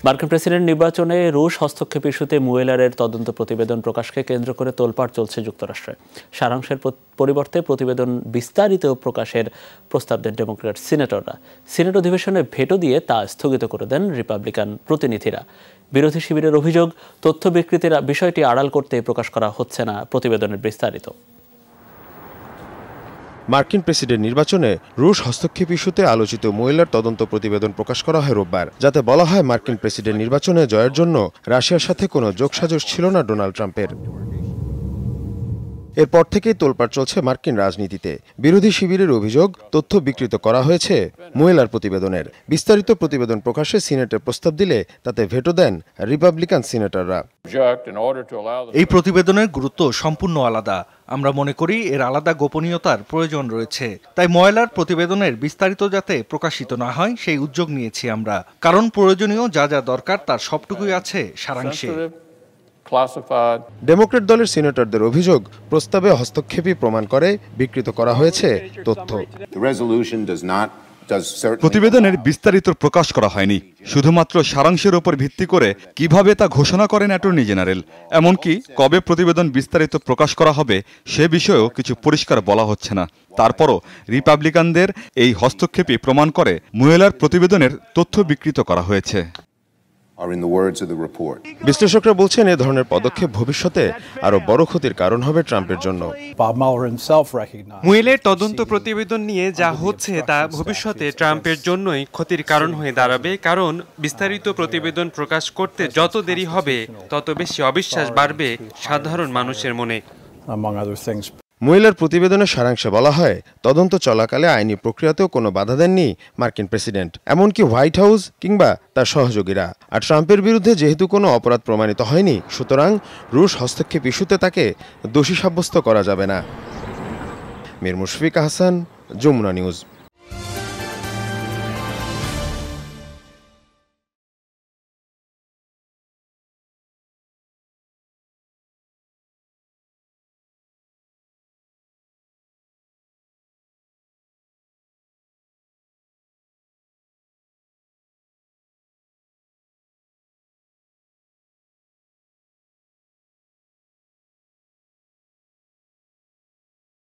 মার্কিন প্রেসিডেন্ট নির্বাচনে রুশ হস্তক্ষেপ ইস্যুতে মুয়েলারের তদন্ত প্রতিবেদন প্রকাশকে কেন্দ্র করে তোলপাড় চলছে যুক্তরাষ্ট্রে। সারাংশের পরিবর্তে প্রতিবেদন বিস্তারিত প্রকাশের প্রস্তাব দেন ডেমোক্র্যাট সিনেটররা। সিনেট অধিবেশনে ভেটো দিয়ে তা স্থগিত করে দেন রিপাবলিকান প্রতিনিধিরা। বিরোধী শিবিরের অভিযোগ, তথ্য বিকৃতির বিষয়টি আড়াল করতে প্রকাশ করা হচ্ছে না প্রতিবেদনের বিস্তারিত। মার্কিন প্রেসিডেন্ট নির্বাচনে রুশ হস্তক্ষেপ ইস্যুতে আলোচিত মুয়েলার তদন্ত প্রতিবেদন প্রকাশ করা হয় রোববার, যাতে বলা হয় মার্কিন প্রেসিডেন্ট নির্বাচনে জয়ের জন্য রাশিয়ার সাথে কোনো যোগসাজশ ছিল না ডোনাল্ড ট্রাম্পের। এরপর থেকেই তোলপাড় চলছে মার্কিন রাজনীতিতে। বিরোধী শিবিরের অভিযোগ, তথ্য বিকৃত করা হয়েছে মুয়েলার প্রতিবেদনের। বিস্তারিত প্রতিবেদন প্রকাশে সিনেটের প্রস্তাব দিলে তাতে ভেটো দেন রিপাবলিকান সিনেটররা। এই প্রতিবেদনের গুরুত্ব সম্পূর্ণ আলাদা। আমরা মনে করি এর আলাদা গোপনীয়তার প্রয়োজন রয়েছে। তাই মুয়েলার প্রতিবেদনের বিস্তারিত যাতে প্রকাশিত না হয় সেই উদ্যোগ নিয়েছি আমরা, কারণ প্রয়োজনীয় যা যা দরকার তার সবটুকুই আছে সারাংশে। ডেমোক্র্যাট দলের সিনেটরদের অভিযোগ, প্রস্তাবে হস্তক্ষেপই প্রমাণ করে বিকৃত করা হয়েছে তথ্য। প্রতিবেদনের বিস্তারিত প্রকাশ করা হয়নি, শুধুমাত্র সারাংশের উপর ভিত্তি করে কিভাবে তা ঘোষণা করেন অ্যাটর্নি জেনারেল। এমনকি কবে প্রতিবেদন বিস্তারিত প্রকাশ করা হবে সে বিষয়েও কিছু পরিষ্কার বলা হচ্ছে না। তারপরও রিপাবলিকানদের এই হস্তক্ষেপই প্রমাণ করে মুয়েলার প্রতিবেদনের তথ্য বিকৃত করা হয়েছে। বিশ্লেষকরা বলছেন, এ ধরনের পদক্ষেপ ভবিষ্যতে আরো বড় ক্ষতির কারণ হবে ট্রাম্পের জন্য। মুয়েলের তদন্ত প্রতিবেদন নিয়ে যা হচ্ছে তা ভবিষ্যতে ট্রাম্পের জন্যই ক্ষতির কারণ হয়ে দাঁড়াবে, কারণ বিস্তারিত প্রতিবেদন প্রকাশ করতে যত দেরি হবে তত বেশি অবিশ্বাস বাড়বে সাধারণ মানুষের মনে। মুয়েলার প্রতিবেদনের সারাংশে বলা হয়, তদন্ত চলাকালে আইনি প্রক্রিয়াতেও কোনো বাধা দেননি মার্কিন প্রেসিডেন্ট, এমনকি হোয়াইট হাউস কিংবা তার সহযোগীরা। আর ট্রাম্পের বিরুদ্ধে যেহেতু কোনো অপরাধ প্রমাণিত হয়নি, সুতরাং রুশ হস্তক্ষেপ ইস্যুতে তাকে দোষী সাব্যস্ত করা যাবে না। মীর মুশফিক হাসান, যমুনা নিউজ।